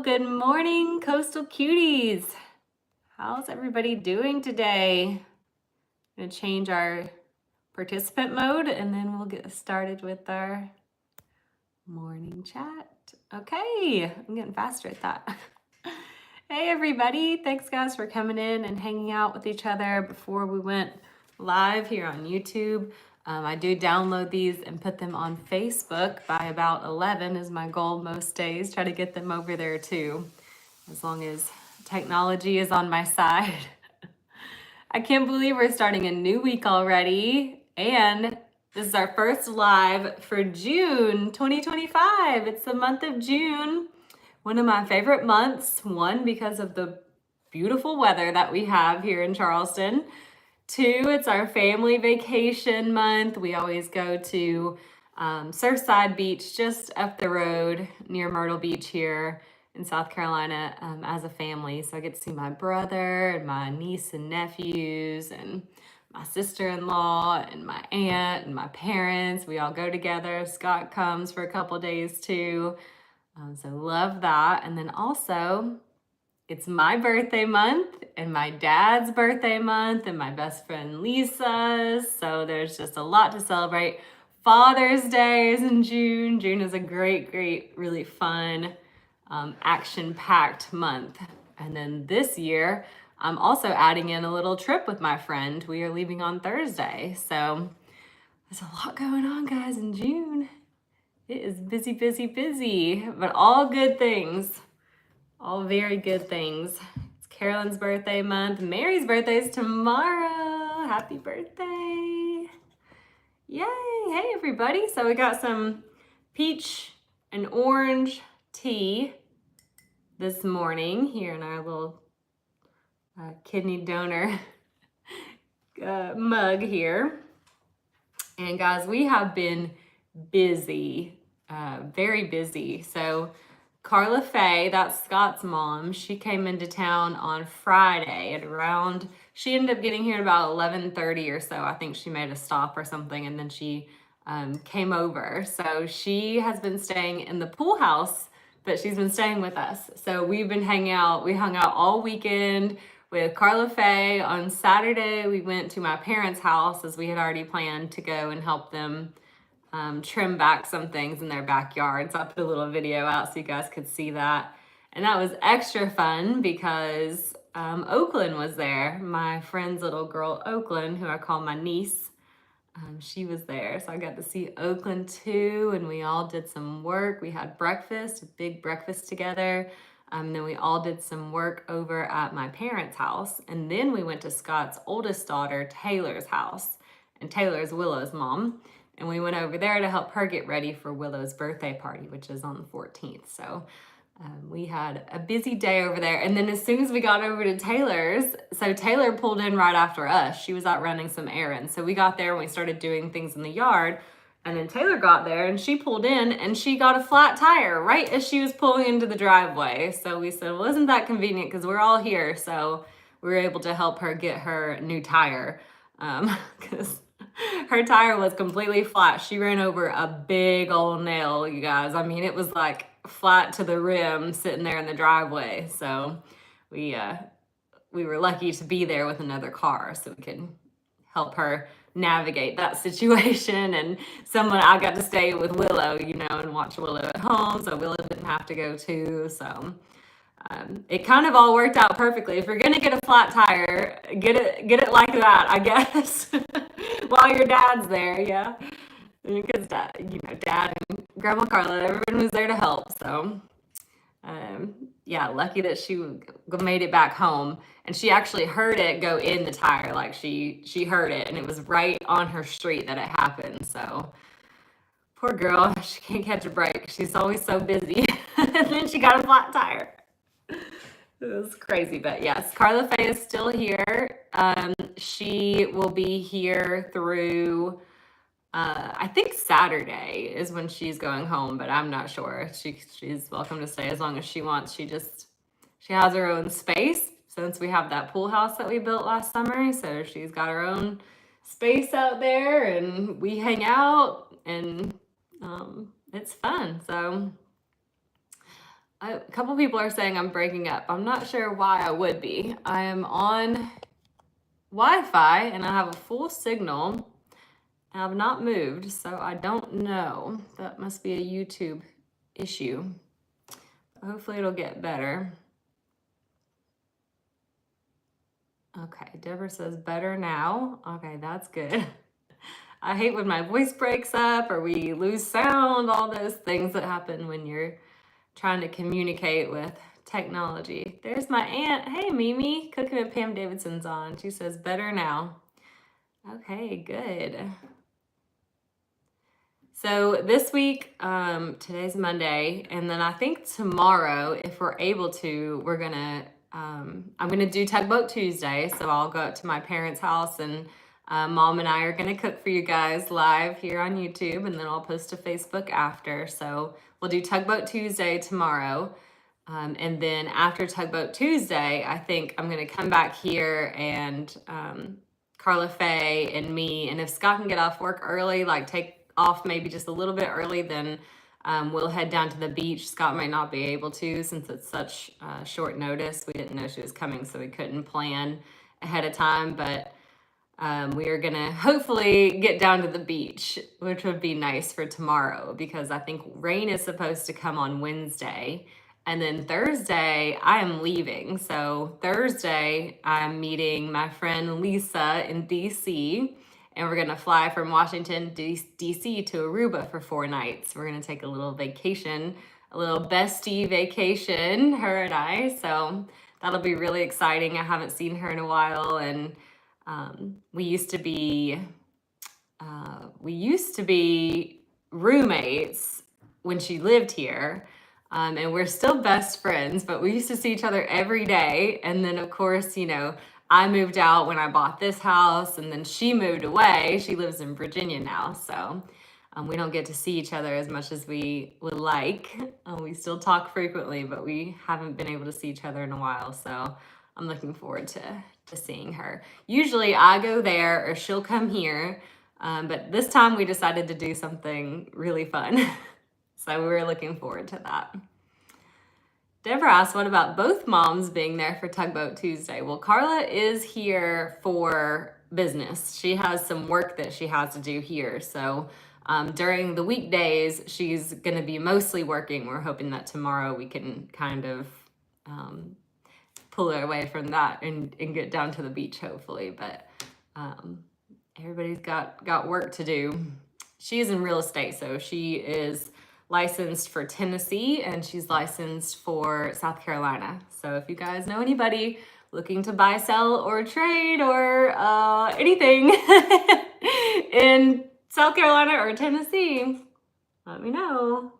good morning, Coastal Cuties. How's everybody doing today? I'm gonna change our participant mode and then we'll get started with our morning chat. Okay, I'm getting faster at that. Hey everybody, thanks guys for coming in and hanging out with each other before we went live here on YouTube. I do download these and put them on Facebook by about 11 is my goal most days. Try to get them over there too, as long as technology is on my side. I can't believe we're starting a new week already, and this is our first live for June 2025. It's the month of June, one of my favorite months. One, because of the beautiful weather that we have here in Charleston. Two, it's our family vacation month. We always go to Surfside Beach, just up the road near Myrtle Beach here in South Carolina as a family. So I get to see my brother and my niece and nephews and my sister-in-law and my aunt and my parents. We all go together. Scott comes for a couple days too. So love that. And then also, it's my birthday month and my dad's birthday month and my best friend Lisa's. So there's just a lot to celebrate. Father's Day is in June. June is a great, really fun, action-packed month. And then this year, I'm also adding in a little trip with my friend. We are leaving on Thursday. So there's a lot going on, guys, in June. It is busy, but all good things. All very good things. It's Carolyn's birthday month. Mary's birthday is tomorrow. Happy birthday. Yay. Hey, everybody. So we got some peach and orange tea this morning here in our little kidney donor mug here. And guys, we have been busy, very busy. So Carla Faye, that's Scott's mom, she came into town on Friday at around, she ended up getting here at about 11:30 or so. I think she made a stop or something, and then she came over. So she has been staying in the pool house, but she's been staying with us. So we've been hanging out. We hung out all weekend with Carla Faye. On Saturday, we went to my parents' house as we had already planned to go and help them trim back some things in their backyard. So I put a little video out so you guys could see that. And that was extra fun because Oakland was there. My friend's little girl, Oakland, who I call my niece, she was there. So I got to see Oakland too. And we all did some work. We had breakfast, a big breakfast together. Then we all did some work over at my parents' house. And then we went to Scott's oldest daughter, Taylor's house. And Taylor's Willow's mom. And we went over there to help her get ready for Willow's birthday party, which is on the 14th. So we had a busy day over there. And then as soon as we got over to Taylor's, so Taylor pulled in right after us. She was out running some errands. So we got there and we started doing things in the yard. And then Taylor got there and she pulled in and she got a flat tire right as she was pulling into the driveway. So we said, well, isn't that convenient? Because we're all here. So we were able to help her get her new tire. Because her tire was completely flat. She ran over a big old nail, you guys. I mean, it was like flat to the rim sitting there in the driveway. So we were lucky to be there with another car so we could help her navigate that situation. And I got to stay with Willow, and watch Willow at home. So Willow didn't have to go too. So it kind of all worked out perfectly. If you're gonna get a flat tire, get it like that, I guess, while your dad's there, yeah. Because Dad and Grandma Carla, everyone was there to help. So, yeah, lucky that she made it back home, and she actually heard it go in the tire. Like she heard it, and it was right on her street that it happened. So. Poor girl, she can't catch a break. She's always so busy. And then she got a flat tire. It was crazy, but yes, Carla Faye is still here. She will be here through, I think Saturday is when she's going home, but I'm not sure. She's welcome to stay as long as she wants. She has her own space since we have that pool house that we built last summer. So she's got her own space out there and we hang out and it's fun. So A couple people are saying I'm breaking up. I'm not sure why I would be. I am on Wi-Fi and I have a full signal. I've not moved, so I don't know. That must be a YouTube issue. Hopefully it'll get better. Okay, Deborah says better now. Okay, that's good. I hate when my voice breaks up or we lose sound, all those things that happen when you're trying to communicate with technology. There's my aunt. Hey, Mimi. Cooking with Pam Davidson's on. She says better now. Okay, good. So this week, today's Monday, and then I think tomorrow, if we're able to, I'm gonna do Tugboat Tuesday. So I'll go up to my parents' house, and Mom and I are gonna cook for you guys live here on YouTube, and then I'll post to Facebook after. So we'll do Tugboat Tuesday tomorrow. And then after Tugboat Tuesday, I think I'm gonna come back here and Carla Faye and me, and if Scott can get off work early, like take off maybe just a little bit early, then we'll head down to the beach. Scott might not be able to since it's such short notice. We didn't know she was coming, so we couldn't plan ahead of time, but we are gonna hopefully get down to the beach, which would be nice for tomorrow because I think rain is supposed to come on Wednesday. And then Thursday, I am leaving. So Thursday, I'm meeting my friend Lisa in DC, and we're gonna fly from Washington, DC to Aruba for 4 nights. We're gonna take a little vacation, a little bestie vacation, her and I. So that'll be really exciting. I haven't seen her in a while, and we used to be roommates when she lived here. And we're still best friends, but we used to see each other every day. And then, of course, I moved out when I bought this house, and then she moved away. She lives in Virginia now, so we don't get to see each other as much as we would like. We still talk frequently, but we haven't been able to see each other in a while, so I'm looking forward to seeing her. Usually I go there or she'll come here, but this time we decided to do something really fun. So we were looking forward to that. Deborah asked, what about both moms being there for Tugboat Tuesday? Well, Carla is here for business. She has some work that she has to do here. So during the weekdays, she's going to be mostly working. We're hoping that tomorrow we can kind of pull her away from that and get down to the beach, hopefully. But everybody's got work to do. She is in real estate, so she is licensed for Tennessee and she's licensed for South Carolina. So if you guys know anybody looking to buy, sell, or trade or anything in South Carolina or Tennessee, let me know.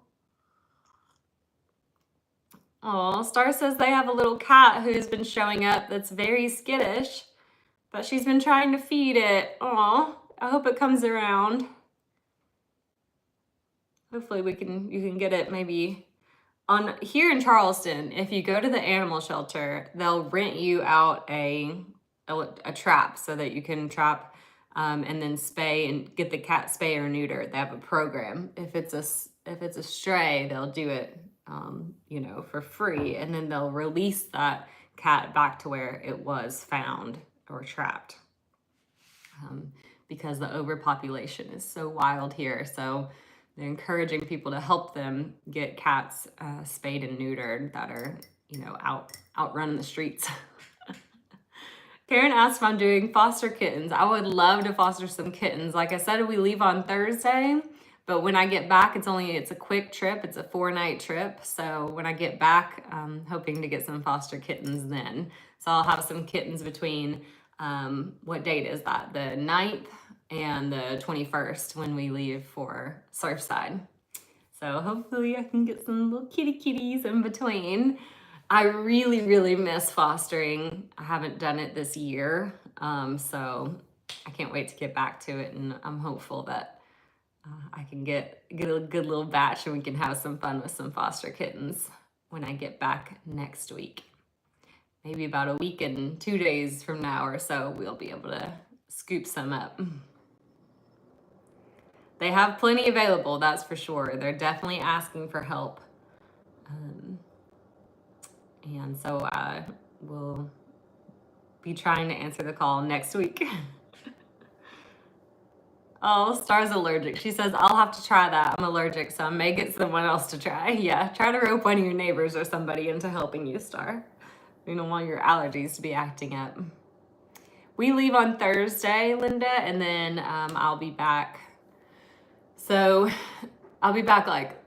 Oh, Star says they have a little cat who's been showing up that's very skittish, but she's been trying to feed it. Oh, I hope it comes around. Hopefully you can get it maybe on here in Charleston. If you go to the animal shelter, they'll rent you out a trap so that you can trap and then spay and get the cat spay or neuter. They have a program. If it's a stray, they'll do it for free, and then they'll release that cat back to where it was found or trapped. Because the overpopulation is so wild here. So they're encouraging people to help them get cats spayed and neutered that are, out running the streets. Karen asked if I'm doing foster kittens. I would love to foster some kittens. Like I said, we leave on Thursday, but when I get back, it's a quick trip. It's a 4-night trip. So when I get back, I'm hoping to get some foster kittens then. So I'll have some kittens between, what date is that? The 9th and the 21st when we leave for Surfside. So hopefully I can get some little kitties in between. I really, really miss fostering. I haven't done it this year, so I can't wait to get back to it, and I'm hopeful that I can get a good little batch and we can have some fun with some foster kittens when I get back next week. Maybe about a week and 2 days from now or so, we'll be able to scoop some up. They have plenty available, that's for sure. They're definitely asking for help. And so I will be trying to answer the call next week. Oh, Star's allergic. She says, I'll have to try that. I'm allergic, so I may get someone else to try. Yeah, try to rope one of your neighbors or somebody into helping you, Star. You don't want your allergies to be acting up. We leave on Thursday, Linda, and then I'll be back. So I'll be back like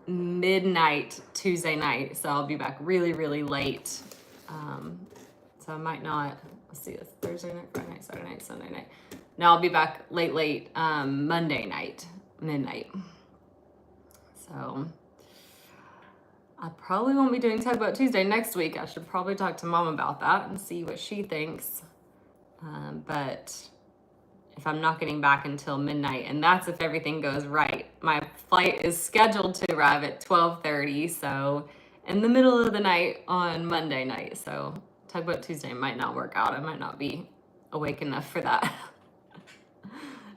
midnight Tuesday night. So I'll be back really, really late. So I might not, let's see, it's Thursday night, Friday night, Saturday night, Sunday night. No, I'll be back late Monday night, midnight. So I probably won't be doing Tugboat Tuesday next week. I should probably talk to Mom about that and see what she thinks. But if I'm not getting back until midnight, and that's if everything goes right. My flight is scheduled to arrive at 12:30, so in the middle of the night on Monday night. So Tugboat Tuesday might not work out. I might not be awake enough for that.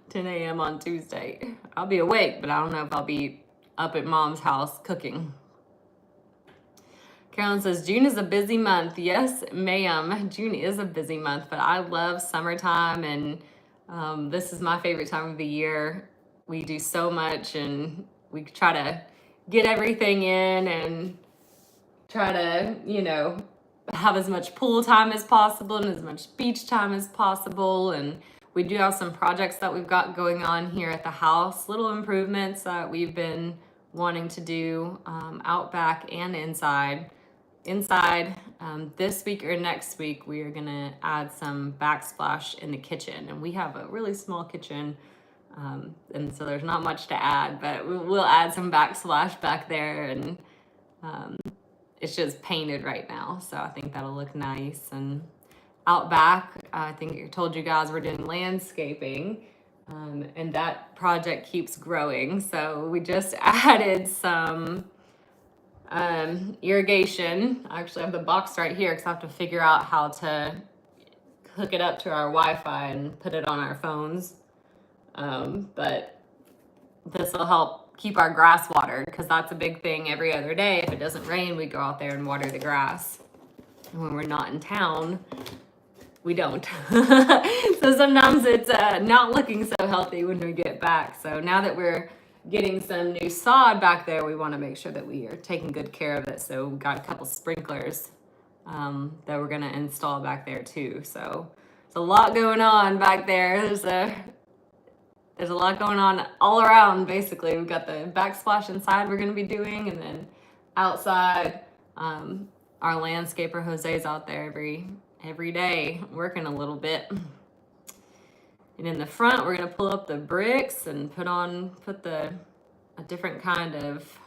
10 a.m. on Tuesday. I'll be awake, but I don't know if I'll be up at Mom's house cooking. Carolyn says, June is a busy month. Yes, ma'am. June is a busy month, but I love summertime, and this is my favorite time of the year. We do so much, and we try to get everything in and try to, you know, have as much pool time as possible and as much beach time as possible. And we do have some projects that we've got going on here at the house, little improvements that we've been wanting to do out back and inside. This week or next week, we are gonna add some backsplash in the kitchen, and we have a really small kitchen, and so there's not much to add, but we'll add some backsplash back there, and it's just painted right now, so I think that'll look nice. And out back, I think I told you guys we're doing landscaping, and that project keeps growing, so we just added some irrigation. I actually have the box right here because I have to figure out how to hook it up to our Wi-Fi and put it on our phones. But this will help keep our grass watered, because that's a big thing every other day. If it doesn't rain, we go out there and water the grass. And when we're not in town, we don't. So sometimes it's not looking so healthy when we get back. So now that we're getting some new sod back there, we want to make sure that we are taking good care of it. So we've got a couple sprinklers that we're going to install back there too. So there's a lot going on back there. There's a lot going on all around, basically. We've got the backsplash inside we're going to be doing, and then outside, our landscaper Jose's out there every day working a little bit. And in the front, we're gonna pull up the bricks and put a different kind of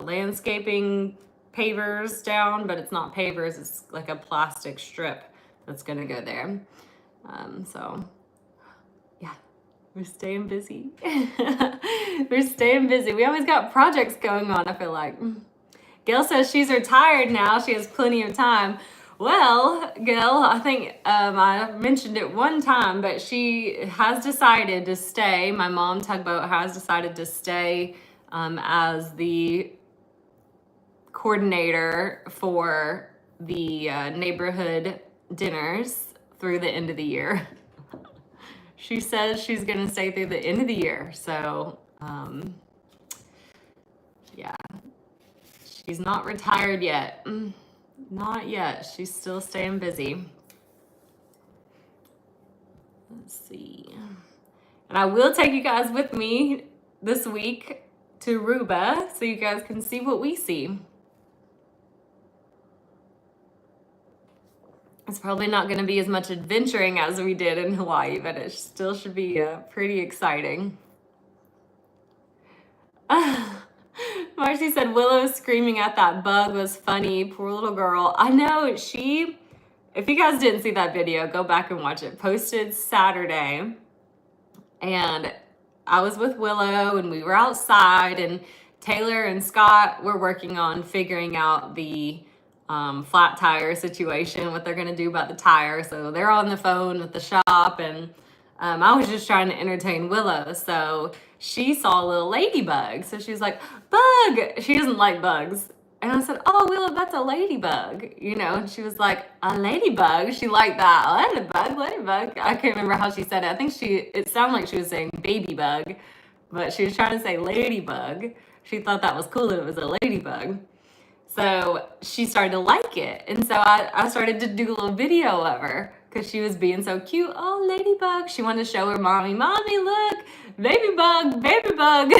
landscaping pavers down, but it's not pavers, it's like a plastic strip that's gonna go there. So yeah, we're staying busy. We're staying busy. We always got projects going on, I feel like. Gail says she's retired now, she has plenty of time. Well, Gail, I think I mentioned it one time, but she has decided to stay. My mom, Tugboat, has decided to stay as the coordinator for the neighborhood dinners through the end of the year. She says she's going to stay through the end of the year. So, yeah, she's not retired yet. Not yet. She's still staying busy. Let's see. And I will take you guys with me this week to Aruba so you guys can see what we see. It's probably not going to be as much adventuring as we did in Hawaii, but it still should be pretty exciting. Marcy said Willow screaming at that bug was funny. Poor little girl. I know, if you guys didn't see that video, go back and watch it. Posted Saturday. And I was with Willow and we were outside, and Taylor and Scott were working on figuring out the flat tire situation, what they're going to do about the tire. So they're on the phone with the shop, and I was just trying to entertain Willow. So she saw a little ladybug. So she was like, bug. She doesn't like bugs. And I said, oh, Willow, that's a ladybug, you know? And she was like, a ladybug? She liked that. Ladybug, ladybug. I can't remember how she said it. I think it sounded like she was saying baby bug, but she was trying to say ladybug. She thought that was cool that it was a ladybug. So she started to like it. And so I started to do a little video of her because she was being so cute. Oh, ladybug. She wanted to show her mommy, look, baby bug, baby bug.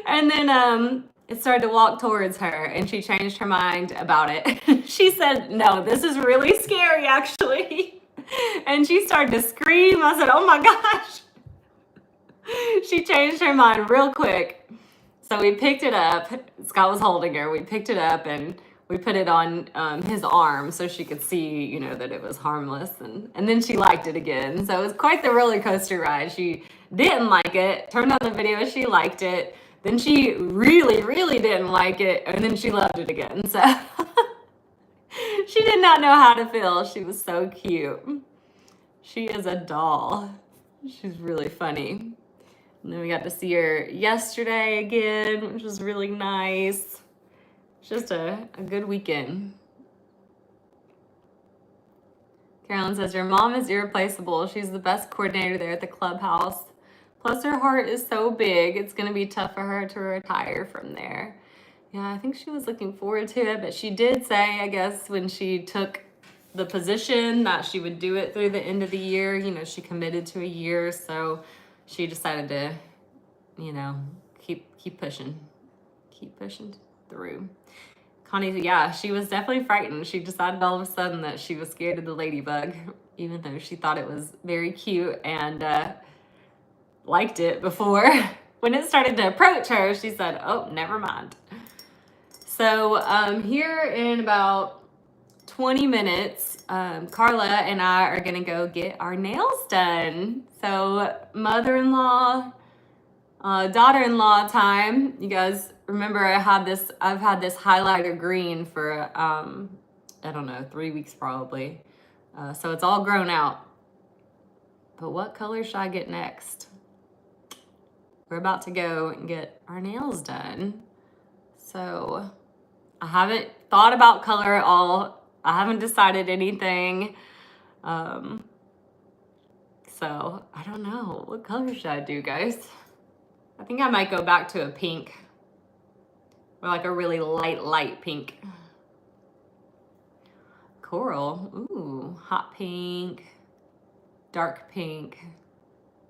And then it started to walk towards her and she changed her mind about it. She said, no, this is really scary, actually. And she started to scream. I said, oh my gosh. She changed her mind real quick. So we picked it up. Scott was holding her. We picked it up and we put it on his arm so she could see, you know, that it was harmless. And then she liked it again. So it was quite the roller coaster ride. She didn't like it. Turned on the video. She liked it. Then she really, really didn't like it. And then she loved it again. So she did not know how to feel. She was so cute. She is a doll. She's really funny. And then we got to see her yesterday again, which was really nice. Just a good weekend. Carolyn says, your mom is irreplaceable. She's the best coordinator there at the clubhouse. Plus her heart is so big, it's going to be tough for her to retire from there. Yeah, I think she was looking forward to it, but she did say, I guess, when she took the position that she would do it through the end of the year. You know, she committed to a year, so she decided to, you know, keep pushing through. Connie, yeah, she was definitely frightened. She decided all of a sudden that she was scared of the ladybug, even though she thought it was very cute and liked it before. When it started to approach her, she said, oh, never mind. So here in about 20 minutes, Carla and I are gonna go get our nails done. So mother-in-law, daughter-in-law time. You guys remember I've had this highlighter green for, I don't know, 3 weeks probably. So it's all grown out. But what color should I get next? We're about to go and get our nails done. So I haven't thought about color at all. I haven't decided anything. So I don't know. What color should I do, guys? I think I might go back to a pink. Or like a really light pink. Coral. Ooh, hot pink. Dark pink.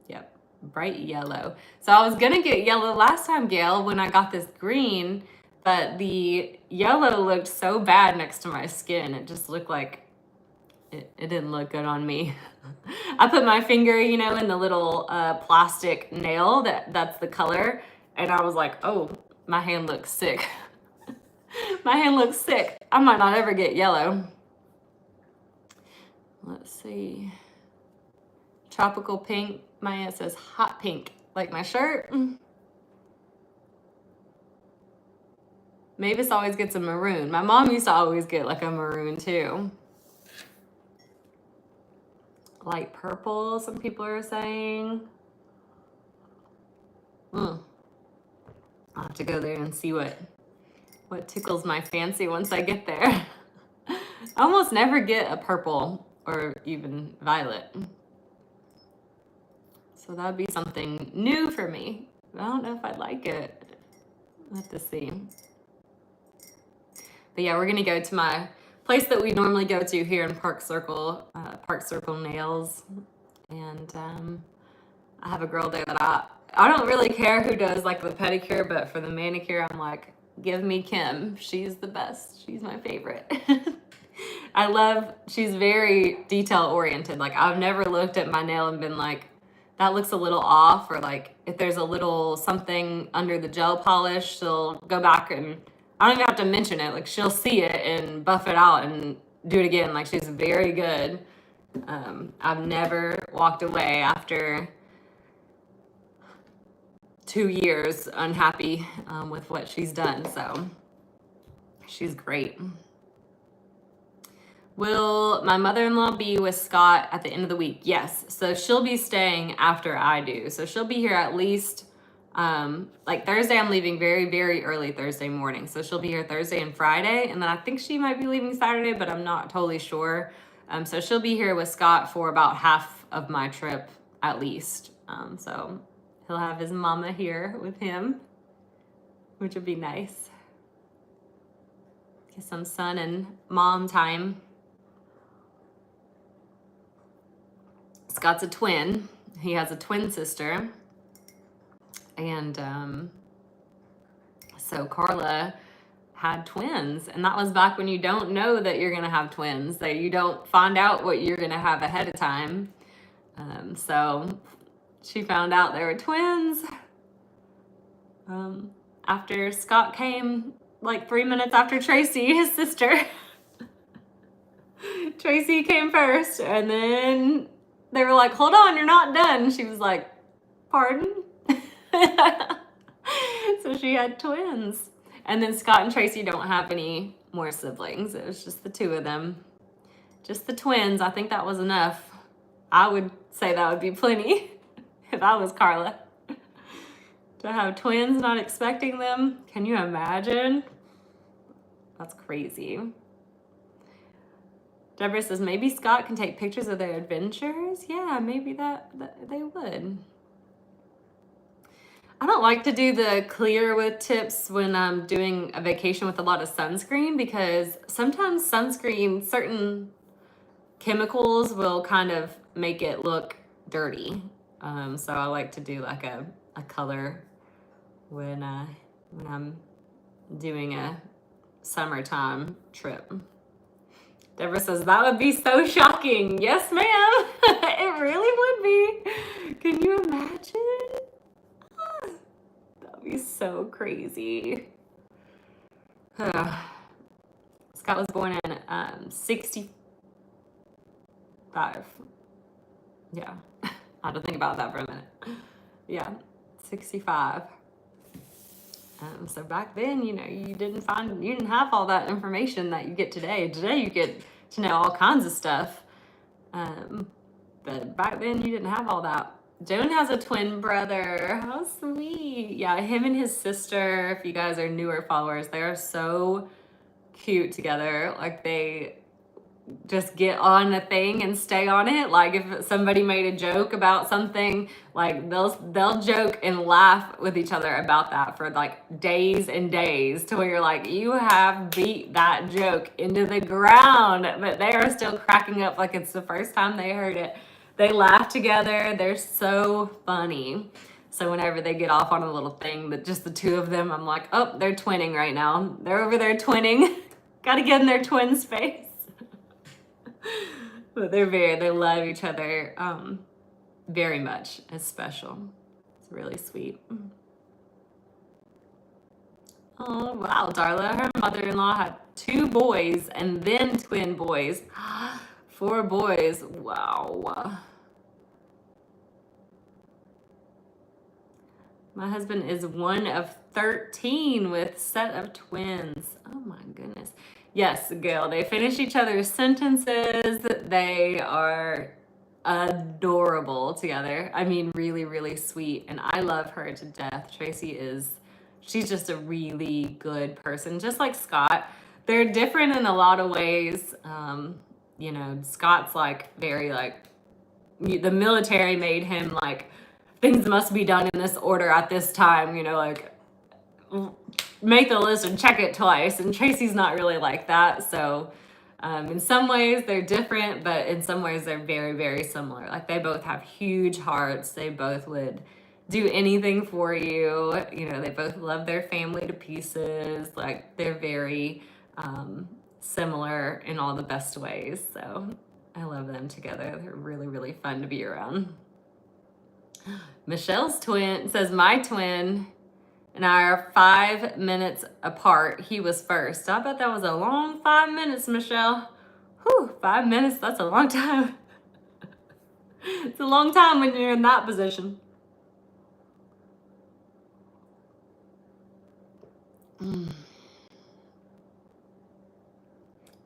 Yep. Bright yellow. So I was gonna get yellow last time, Gail, when I got this green, but the yellow looked so bad next to my skin. It just looked like it didn't look good on me. I put my finger, you know, in the little plastic nail that's the color, and I was like, oh, my hand looks sick. My hand looks sick. I might not ever get yellow. Let's see. Tropical pink. My aunt says hot pink, like my shirt. Mavis always gets a maroon. My mom used to always get like a maroon too. Light purple, some people are saying. I'll have to go there and see what tickles my fancy once I get there. I almost never get a purple or even violet. So that would be something new for me. I don't know if I'd like it. I'll have to see. But yeah, we're gonna go to my place that we normally go to here in Park Circle Nails. And I have a girl there that I don't really care who does like the pedicure, but for the manicure, I'm like, give me Kim. She's the best. She's my favorite. She's very detail oriented. Like I've never looked at my nail and been like, that looks a little off, or like if there's a little something under the gel polish, she'll go back and I don't even have to mention it. Like she'll see it and buff it out and do it again. Like she's very good. I've never walked away after 2 years unhappy with what she's done. So she's great. Will my mother-in-law be with Scott at the end of the week? Yes. So she'll be staying after I do. So she'll be here at least Like Thursday, I'm leaving very, very early Thursday morning. So she'll be here Thursday and Friday. And then I think she might be leaving Saturday, but I'm not totally sure. So she'll be here with Scott for about half of my trip at least. So he'll have his mama here with him, which would be nice. Get some son and mom time. Scott's a twin. He has a twin sister. And so Carla had twins, and that was back when you don't know that you're gonna have twins, that you don't find out what you're gonna have ahead of time. So she found out they were twins after Scott came, like 3 minutes after Tracy, his sister. Tracy came first, and then they were like, hold on, you're not done. She was like, pardon? So she had twins. And then Scott and Tracy don't have any more siblings. It was just the two of them. Just the twins. I think that was enough. I would say that would be plenty if I was Carla. To have twins, not expecting them. Can you imagine? That's crazy. Deborah says, maybe Scott can take pictures of their adventures. Yeah, maybe that they would. I don't like to do the clear with tips when I'm doing a vacation with a lot of sunscreen, because sometimes sunscreen, certain chemicals will kind of make it look dirty. So I like to do like a color when I'm doing a summertime trip. Deborah says, that would be so shocking. Yes, ma'am. It really would be. Can you imagine? That'd be so crazy. Scott was born in 65. Yeah, I had to think about that for a minute. Yeah, 65. So back then, you know, you didn't have all that information that you get today. Today you get to know all kinds of stuff. But back then you didn't have all that. Joan has a twin brother. How sweet. Yeah, him and his sister, if you guys are newer followers, they are so cute together. Like, they just get on a thing and stay on it. Like, if somebody made a joke about something, like they'll joke and laugh with each other about that for like days and days, to where you're like, you have beat that joke into the ground, but they are still cracking up like it's the first time they heard it. They laugh together. They're so funny. So whenever they get off on a little thing, that just the two of them, I'm like, oh, they're twinning right now. They're over there twinning. Got to get in their twin space. But they love each other very much. It's special. It's really sweet. Oh, wow, Darla. Her mother-in-law had 2 boys and then twin boys. 4 boys. Wow. My husband is one of 13 with set of twins. Oh my goodness. Yes, Gail, they finish each other's sentences. They are adorable together. I mean, really, really sweet. And I love her to death. She's just a really good person, just like Scott. They're different in a lot of ways. You know, Scott's like very like, the military made him like, things must be done in this order at this time, you know, like make the list and check it twice. And Tracy's not really like that. So in some ways they're different, but in some ways they're very, very similar. Like, they both have huge hearts. They both would do anything for you. You know, they both love their family to pieces. Like, they're very similar in all the best ways. So I love them together. They're really, really fun to be around. Michelle's twin says, my twin and I are 5 minutes apart. He was first. I bet that was a long 5 minutes, Michelle. Whew, 5 minutes, that's a long time. It's a long time when you're in that position.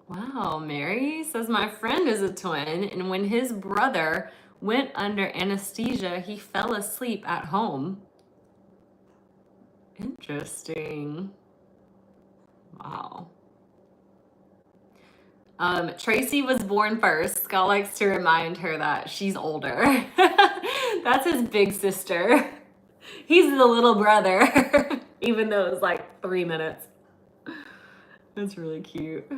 Wow, Mary says, my friend is a twin, and when his brother went under anesthesia, he fell asleep at home. Interesting. Wow. Tracy was born first. Scott likes to remind her that she's older. That's his big sister. He's the little brother, even though it was like 3 minutes. That's really cute.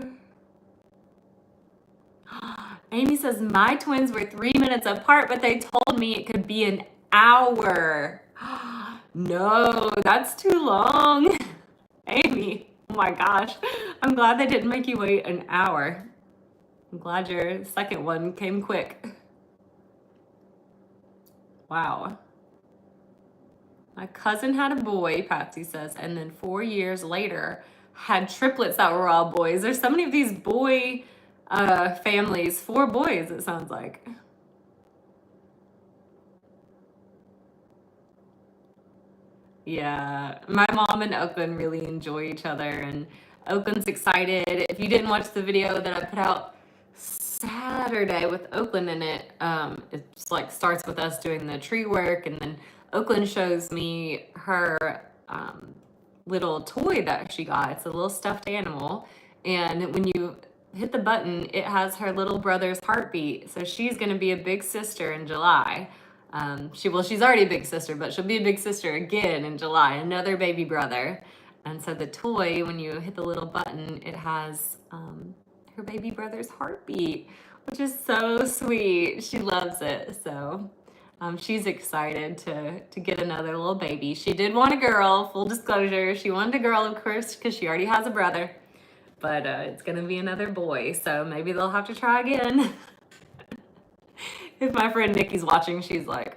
Amy says, my twins were 3 minutes apart, but they told me it could be an hour. No, that's too long. Amy, oh my gosh. I'm glad they didn't make you wait an hour. I'm glad your second one came quick. Wow. My cousin had a boy, Patsy says, and then 4 years later had triplets that were all boys. There's so many of these boy families, 4 boys, it sounds like. Yeah, my mom and Oakland really enjoy each other, and Oakland's excited. If you didn't watch the video that I put out Saturday with Oakland in it, it's like starts with us doing the tree work, and then Oakland shows me her little toy that she got. It's a little stuffed animal, and when you hit the button, it has her little brother's heartbeat. So she's gonna be a big sister in July. She's already a big sister, but she'll be a big sister again in July, another baby brother. And so the toy, when you hit the little button, it has her baby brother's heartbeat, which is so sweet. She loves it. So she's excited to get another little baby. She did want a girl, full disclosure. She wanted a girl, of course, because she already has a brother. But it's gonna be another boy, so maybe they'll have to try again. If my friend Nikki's watching, she's like,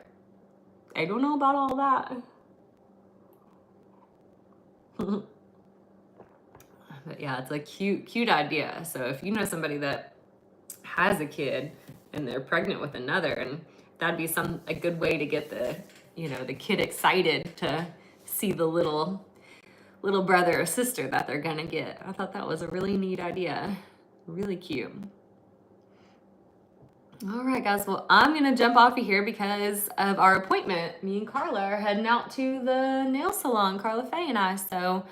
I don't know about all that. But yeah, it's a cute idea. So if you know somebody that has a kid and they're pregnant with another, and that'd be a good way to get the kid excited to see the little brother or sister that they're gonna get. I thought that was a really neat idea. Really cute. All right, guys. Well, I'm going to jump off of here because of our appointment. Me and Carla are heading out to the nail salon, Carla Faye and I. So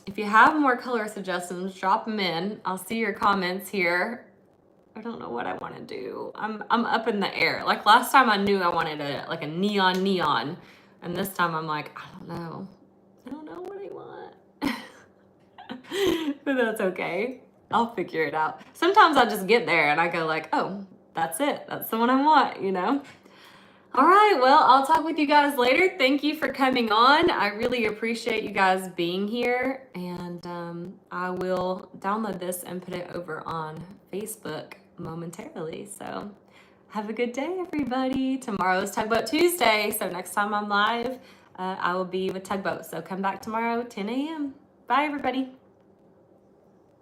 if you have more color suggestions, drop them in. I'll see your comments here. I don't know what I want to do. I'm up in the air. Like last time I knew I wanted a neon. And this time I'm like, I don't know. I don't know what I want. But that's okay. I'll figure it out. Sometimes I just get there and I go like, oh, that's it. That's the one I want, you know? All right, well, I'll talk with you guys later. Thank you for coming on. I really appreciate you guys being here. And I will download this and put it over on Facebook momentarily. So have a good day, everybody. Tomorrow's Tugboat Tuesday. So next time I'm live, I will be with Tugboat. So come back tomorrow, 10 a.m. Bye, everybody.